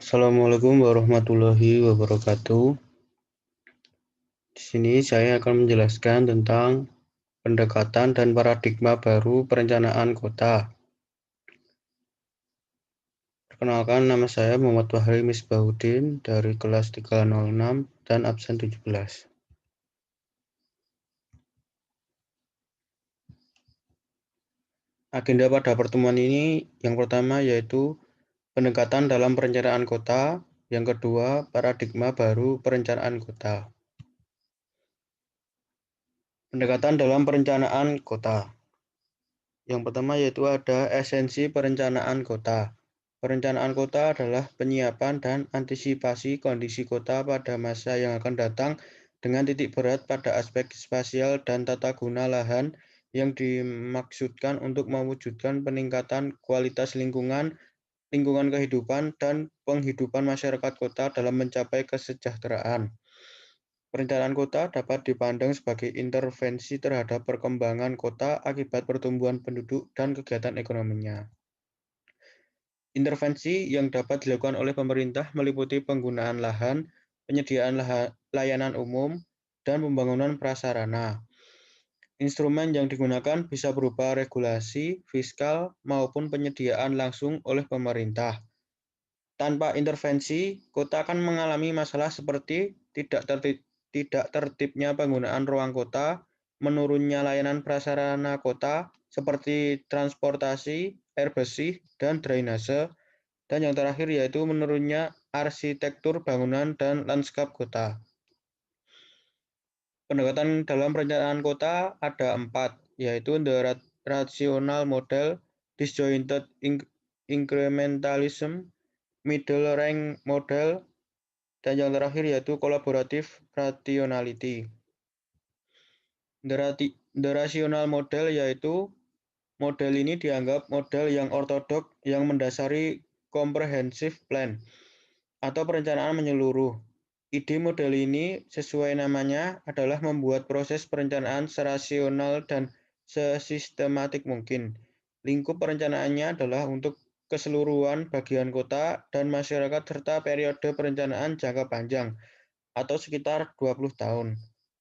Assalamualaikum warahmatullahi wabarakatuh. Di sini saya akan menjelaskan tentang pendekatan dan paradigma baru perencanaan kota. Perkenalkan, nama saya Muhammad Wahri Misbahuddin dari kelas 306 dan absen 17. Agenda pada pertemuan ini yang pertama yaitu pendekatan dalam perencanaan kota, yang kedua paradigma baru perencanaan kota. Pendekatan dalam perencanaan kota. Yang pertama yaitu ada esensi perencanaan kota. Perencanaan kota adalah penyiapan dan antisipasi kondisi kota pada masa yang akan datang dengan titik berat pada aspek spasial dan tata guna lahan yang dimaksudkan untuk mewujudkan peningkatan kualitas lingkungan kehidupan, dan penghidupan masyarakat kota dalam mencapai kesejahteraan. Perencanaan kota dapat dipandang sebagai intervensi terhadap perkembangan kota akibat pertumbuhan penduduk dan kegiatan ekonominya. Intervensi yang dapat dilakukan oleh pemerintah meliputi penggunaan lahan, penyediaan layanan umum, dan pembangunan prasarana. Instrumen yang digunakan bisa berupa regulasi, fiskal, maupun penyediaan langsung oleh pemerintah. Tanpa intervensi, kota akan mengalami masalah seperti tidak tertibnya penggunaan ruang kota, menurunnya layanan prasarana kota seperti transportasi, air bersih, dan drainase, dan yang terakhir yaitu menurunnya arsitektur bangunan dan lanskap kota. Pendekatan dalam perencanaan kota ada 4, yaitu the rational model, disjointed incrementalism, middle rank model, dan yang terakhir yaitu collaborative rationality. The rational model yaitu model ini dianggap model yang ortodok yang mendasari comprehensive plan atau perencanaan menyeluruh. Ide model ini sesuai namanya adalah membuat proses perencanaan serasional dan sesistematik mungkin. Lingkup perencanaannya adalah untuk keseluruhan bagian kota dan masyarakat serta periode perencanaan jangka panjang atau sekitar 20 tahun.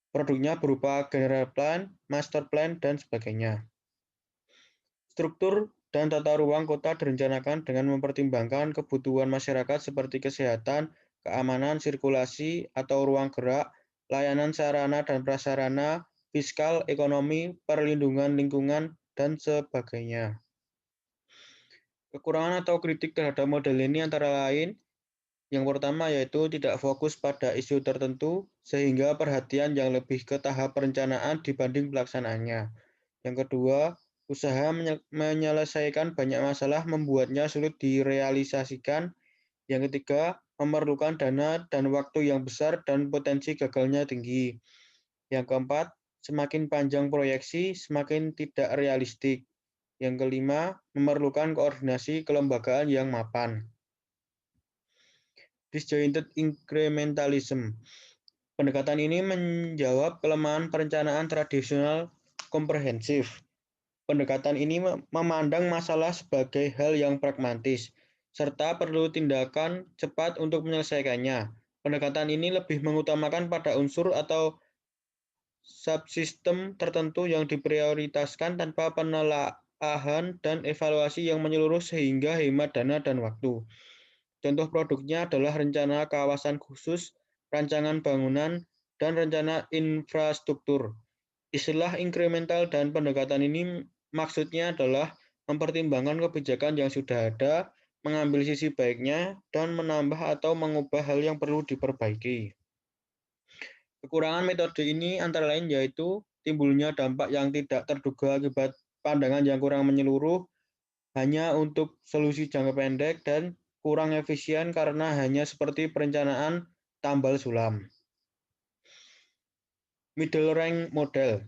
Produknya berupa general plan, master plan, dan sebagainya. Struktur dan tata ruang kota direncanakan dengan mempertimbangkan kebutuhan masyarakat seperti kesehatan, keamanan, sirkulasi atau ruang gerak, layanan sarana dan prasarana, fiskal, ekonomi, perlindungan lingkungan, dan sebagainya. Kekurangan atau kritik terhadap model ini antara lain, yang pertama yaitu tidak fokus pada isu tertentu sehingga perhatian yang lebih ke tahap perencanaan dibanding pelaksanaannya. Yang kedua, usaha menyelesaikan banyak masalah membuatnya sulit direalisasikan. Yang ketiga, memerlukan dana dan waktu yang besar dan potensi gagalnya tinggi. Yang keempat, semakin panjang proyeksi, semakin tidak realistik. Yang kelima, memerlukan koordinasi kelembagaan yang mapan. Disjointed incrementalism. Pendekatan ini menjawab kelemahan perencanaan tradisional komprehensif. Pendekatan ini memandang masalah sebagai hal yang pragmatis, serta perlu tindakan cepat untuk menyelesaikannya. Pendekatan ini lebih mengutamakan pada unsur atau subsistem tertentu yang diprioritaskan tanpa penelaahan dan evaluasi yang menyeluruh sehingga hemat dana dan waktu. Contoh produknya adalah rencana kawasan khusus, rancangan bangunan, dan rencana infrastruktur. Istilah inkremental dan pendekatan ini maksudnya adalah mempertimbangkan kebijakan yang sudah ada, mengambil sisi baiknya, dan menambah atau mengubah hal yang perlu diperbaiki. Kekurangan metode ini antara lain yaitu timbulnya dampak yang tidak terduga akibat pandangan yang kurang menyeluruh, hanya untuk solusi jangka pendek, dan kurang efisien karena hanya seperti perencanaan tambal sulam. Middle rank model.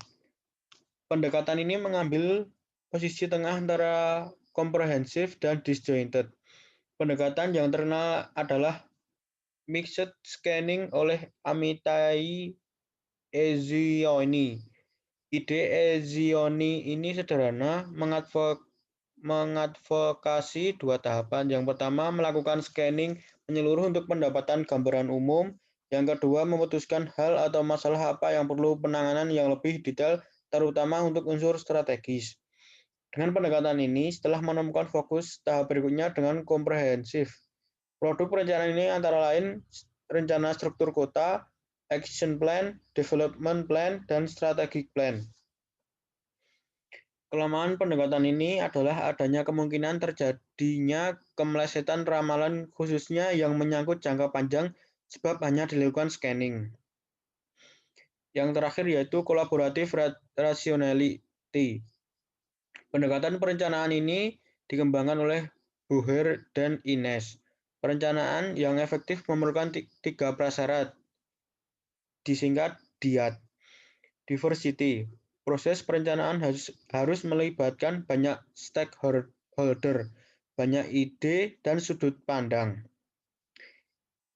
Pendekatan ini mengambil posisi tengah antara komprehensif dan disjointed. Pendekatan yang terkenal adalah mixed scanning oleh Amitai Ezioni. Ide Ezioni ini sederhana, mengadvokasi 2 tahapan. Yang pertama, melakukan scanning menyeluruh untuk pendapatan gambaran umum. Yang kedua, memutuskan hal atau masalah apa yang perlu penanganan yang lebih detail, terutama untuk unsur strategis. Dengan pendekatan ini, setelah menemukan fokus, tahap berikutnya dengan komprehensif. Produk perencanaan ini antara lain rencana struktur kota, action plan, development plan, dan strategic plan. Kelemahan pendekatan ini adalah adanya kemungkinan terjadinya kemelesetan ramalan khususnya yang menyangkut jangka panjang sebab hanya dilakukan scanning. Yang terakhir yaitu kolaboratif rationality. Pendekatan perencanaan ini dikembangkan oleh Boher dan Ines. Perencanaan yang efektif memerlukan 3 prasyarat, disingkat DIAT. Diversity. Proses perencanaan harus melibatkan banyak stakeholder, banyak ide, dan sudut pandang.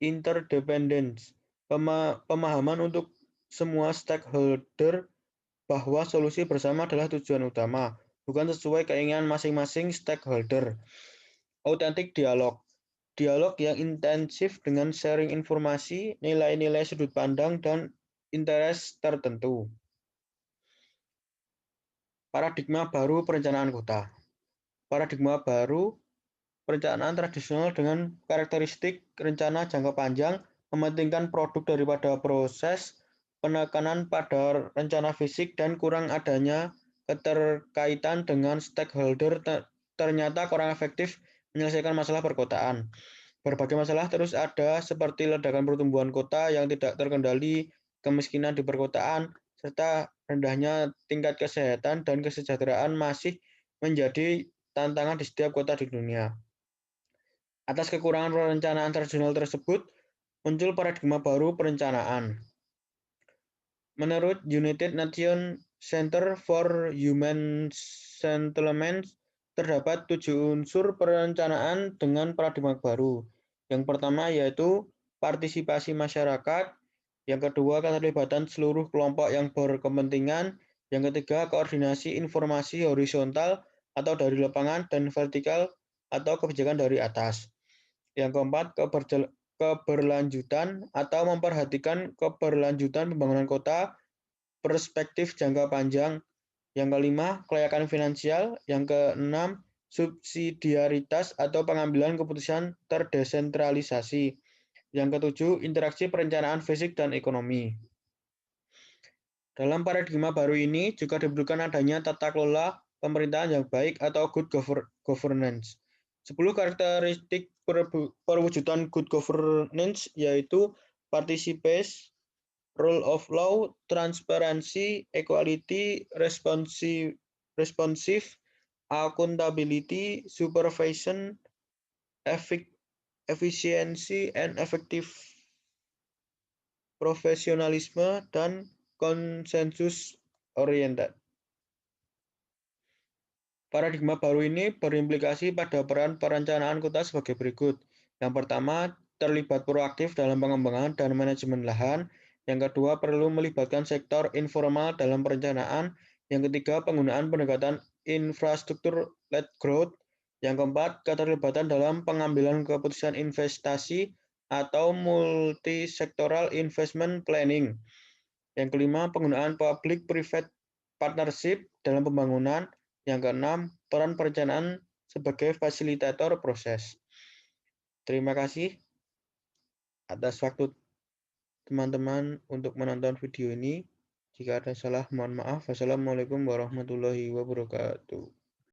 Interdependence. Pemahaman untuk semua stakeholder bahwa solusi bersama adalah tujuan utama, bukan sesuai keinginan masing-masing stakeholder. Authentic dialog. Dialog yang intensif dengan sharing informasi, nilai-nilai sudut pandang, dan interest tertentu. Paradigma baru perencanaan kota. Paradigma baru perencanaan tradisional dengan karakteristik rencana jangka panjang, mementingkan produk daripada proses, penekanan pada rencana fisik, dan kurang adanya keterkaitan dengan stakeholder ternyata kurang efektif menyelesaikan masalah perkotaan. Berbagai masalah terus ada seperti ledakan pertumbuhan kota yang tidak terkendali, kemiskinan di perkotaan, serta rendahnya tingkat kesehatan dan kesejahteraan masih menjadi tantangan di setiap kota di dunia. Atas kekurangan perencanaan tradisional tersebut, muncul paradigma baru perencanaan. Menurut United Nations Center for Human Settlements, terdapat 7 unsur perencanaan dengan paradigma baru. Yang pertama yaitu partisipasi masyarakat, yang kedua keterlibatan seluruh kelompok yang berkepentingan, yang ketiga koordinasi informasi horizontal atau dari lapangan dan vertikal atau kebijakan dari atas. Yang keempat keberlanjutan atau memperhatikan keberlanjutan pembangunan kota, perspektif jangka panjang. Yang kelima, kelayakan finansial. Yang keenam, subsidiaritas atau pengambilan keputusan terdesentralisasi. Yang ketujuh, interaksi perencanaan fisik dan ekonomi. Dalam paradigma baru ini juga diperlukan adanya tata kelola pemerintahan yang baik atau good governance. 10 karakteristik perwujudan good governance yaitu participation, rule of law, transparansi, equality, responsive, accountability, supervision, efficiency, and effective profesionalisme, dan konsensus oriented. Paradigma baru ini berimplikasi pada peran perencanaan kota sebagai berikut. Yang pertama, terlibat proaktif dalam pengembangan dan manajemen lahan. Yang kedua, perlu melibatkan sektor informal dalam perencanaan. Yang ketiga, penggunaan pendekatan infrastruktur-led growth. Yang keempat, keterlibatan dalam pengambilan keputusan investasi atau multi-sectoral investment planning. Yang kelima, penggunaan public-private partnership dalam pembangunan. Yang keenam, peran perencanaan sebagai fasilitator proses. Terima kasih atas waktu teman-teman untuk menonton video ini. Jika ada salah, mohon maaf. Wassalamualaikum warahmatullahi wabarakatuh.